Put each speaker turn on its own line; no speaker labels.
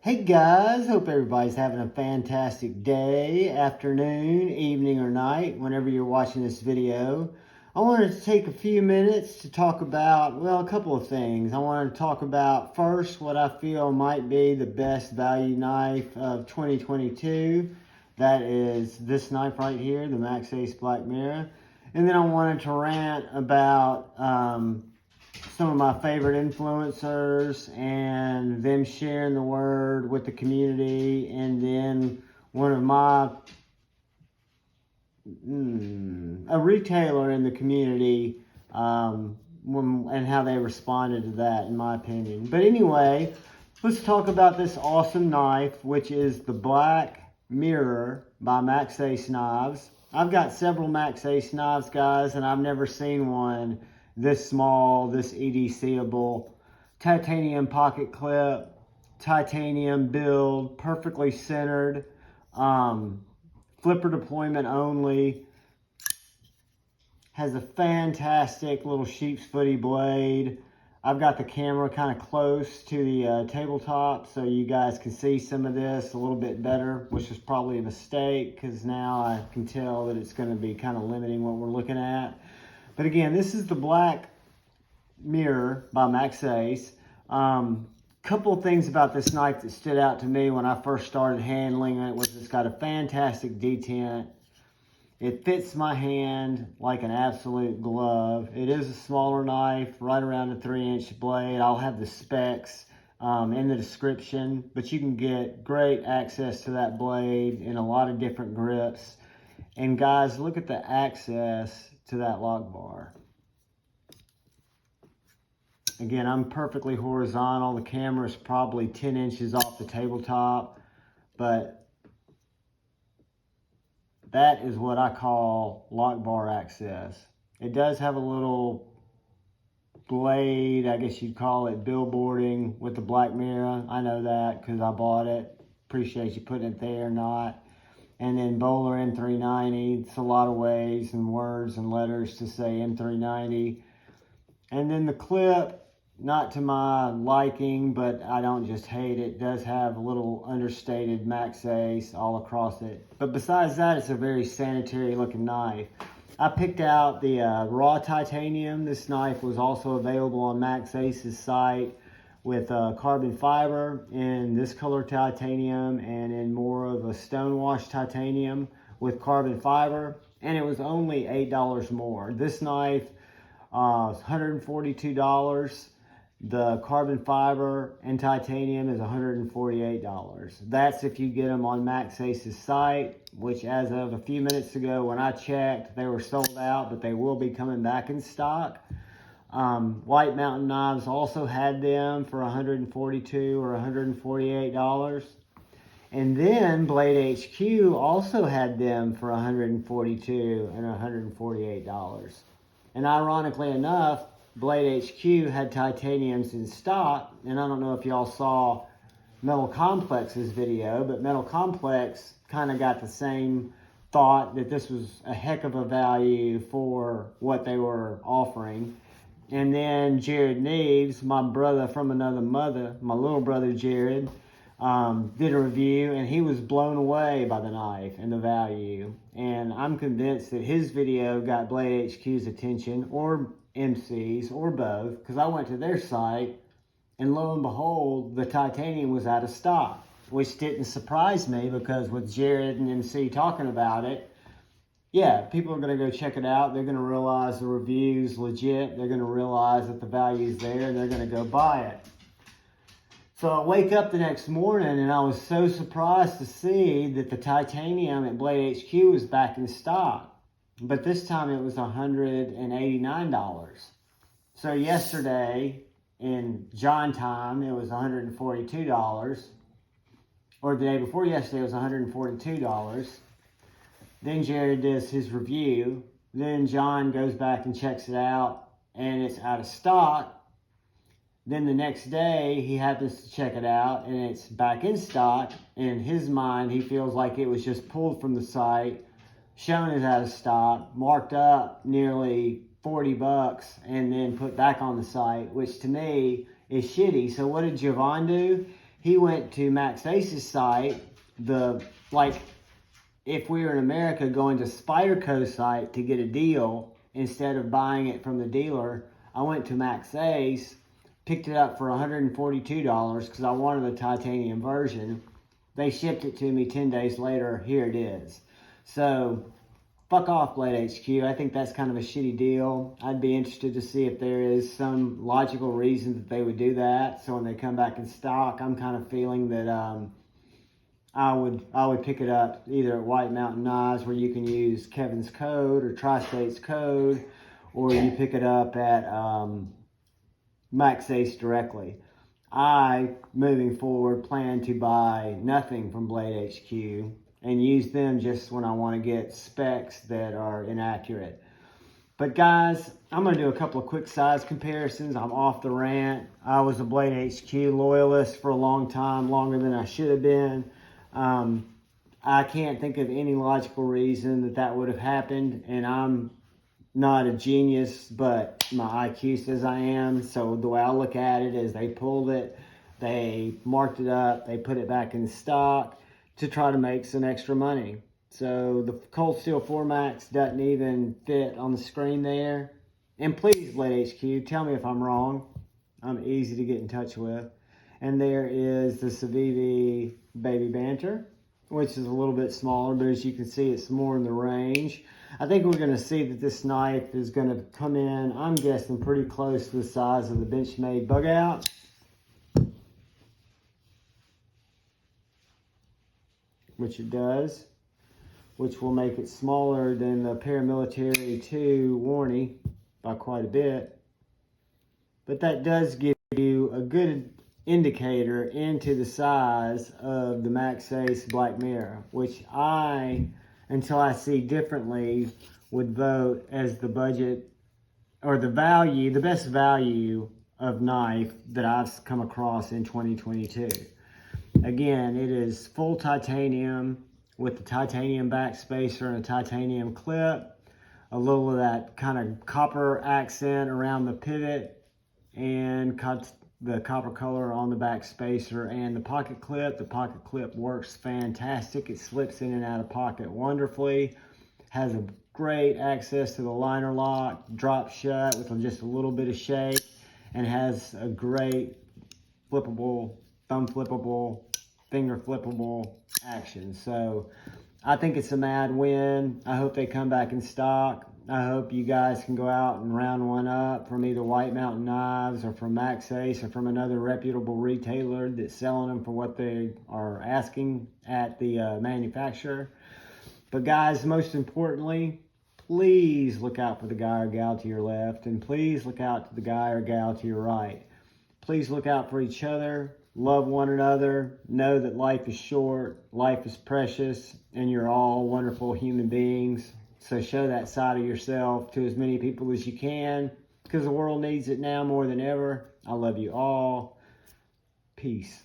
Hey guys, hope everybody's having a fantastic day, afternoon, evening, or night, whenever you're watching this video. I wanted to take a few minutes to talk about, well, a couple of things. I wanted to talk about first what I feel might be the best value knife of 2022. That is this knife right here, the Maxace Black Mirror. And then I wanted to rant about some of my favorite influencers and them sharing the word with the community, and then one of my a retailer in the community and how they responded to that, in my opinion. But anyway, let's talk about this awesome knife, which is the Black Mirror by Maxace Knives. I've got several Maxace knives, guys, and I've never seen one this small, this EDC-able. Titanium pocket clip, titanium build, perfectly centered, flipper deployment only. Has a fantastic little sheep's footy blade. I've got the camera kind of close to the tabletop so you guys can see some of this a little bit better, which is probably a mistake because now I can tell that it's going to be kind of limiting what we're looking at. But again, this is the Black Mirror by Maxace. Couple of things about this knife that stood out to me when I first started handling it was it's got a fantastic detent. It fits my hand like an absolute glove. It is a smaller knife, right around a 3-inch blade. I'll have the specs in the description, but you can get great access to that blade in a lot of different grips. And guys, look at the access to that lock bar. Again, I'm perfectly horizontal. The camera is probably 10 inches off the tabletop, but that is what I call lock bar access. It does have a little blade, I guess you'd call it billboarding with the Black Mirror. I know that because I bought it. Appreciate you putting it there or not. And then Bohler M390, it's a lot of ways and words and letters to say M390. And then the clip, not to my liking, but I don't just hate it, does have a little understated Maxace all across it. But besides that, it's a very sanitary looking knife. I picked out the raw titanium. This knife was also available on Maxace's site with carbon fiber in this color titanium and in more of a Stonewashed titanium with carbon fiber, and it was only $8 more. This knife is $142. The carbon fiber and titanium is $148. That's if you get them on Maxace's site, which as of a few minutes ago when I checked, they were sold out, but they will be coming back in stock. White Mountain Knives also had them for $142 or $148. And then BladeHQ also had them for $142 and $148. And ironically enough, BladeHQ had titaniums in stock, and I don't know if y'all saw Metal Complex's video, but Metal Complex kind of got the same thought that this was a heck of a value for what they were offering. And then Jared Neves, my brother from another mother, my little brother Jared, did a review, and he was blown away by the knife and the value. And I'm convinced that his video got BladeHQ's attention, or MC's, or both, because I went to their site, and lo and behold, the titanium was out of stock, which didn't surprise me because with Jared and MC talking about it, yeah, people are going to go check it out. They're going to realize the review's legit. They're going to realize that the value's there, and they're going to go buy it. So I wake up the next morning, and I was so surprised to see that the titanium at BladeHQ was back in stock. But this time it was $189. So yesterday, in John time, it was $142. Or the day before yesterday, it was $142. Then Jared does his review. Then John goes back and checks it out, and it's out of stock. Then the next day, he happens to check it out, and it's back in stock. In his mind, he feels like it was just pulled from the site, shown as out of stock, marked up nearly $40, and then put back on the site, which to me is shitty. So what did Javon do? he went to Maxace's site, if we were in America going to Spyderco's site to get a deal, instead of buying it from the dealer, I went to Maxace, picked it up for $142 because I wanted the titanium version. They shipped it to me 10 days later. Here it is. So, fuck off, BladeHQ. I think that's kind of a shitty deal. I'd be interested to see if there is some logical reason that they would do that. So when they come back in stock, I'm kind of feeling that I would pick it up either at White Mountain Knives, where you can use Kevin's code or Tri-State's code, or you pick it up at Maxace directly. I, moving forward, plan to buy nothing from BladeHQ and use them just when I want to get specs that are inaccurate. But guys, I'm going to do a couple of quick size comparisons. I'm off the rant. I was a BladeHQ loyalist for a long time, longer than I should have been. I can't think of any logical reason that would have happened, and I'm not a genius, but my IQ says I am. So the way I look at it is they pulled it, they marked it up, they put it back in stock to try to make some extra money. So the Cold Steel 4MAX doesn't even fit on the screen there. And please, BladeHQ, tell me if I'm wrong. I'm easy to get in touch with. And there is the Civivi Baby Banter, which is a little bit smaller, but as you can see, it's more in the range. I think we're going to see that this knife is going to come in, I'm guessing, pretty close to the size of the Benchmade Bug Out. Which it does, which will make it smaller than the Paramilitary 2 Warney by quite a bit. But that does give you a good indicator into the size of the Maxace Black Mirror, which I, until I see differently, would vote as the budget or the value, the best value of knife that I've come across in 2022. Again, it is full titanium with the titanium backspacer and a titanium clip, a little of that kind of copper accent around the pivot, and the copper color on the backspacer and the pocket clip. The pocket clip works fantastic. It slips in and out of pocket wonderfully. Has a great access to the liner lock, drops shut with just a little bit of shake, and has a great flippable, thumb flippable, finger flippable action. So I think it's a mad win. I hope they come back in stock. I hope you guys can go out and round one up from either White Mountain Knives or from Maxace or from another reputable retailer that's selling them for what they are asking at the manufacturer. But guys, most importantly, please look out for the guy or gal to your left, and please look out to the guy or gal to your right. Please look out for each other. Love one another. Know that life is short, life is precious, and you're all wonderful human beings. So show that side of yourself to as many people as you can, because the world needs it now more than ever. I love you all. Peace.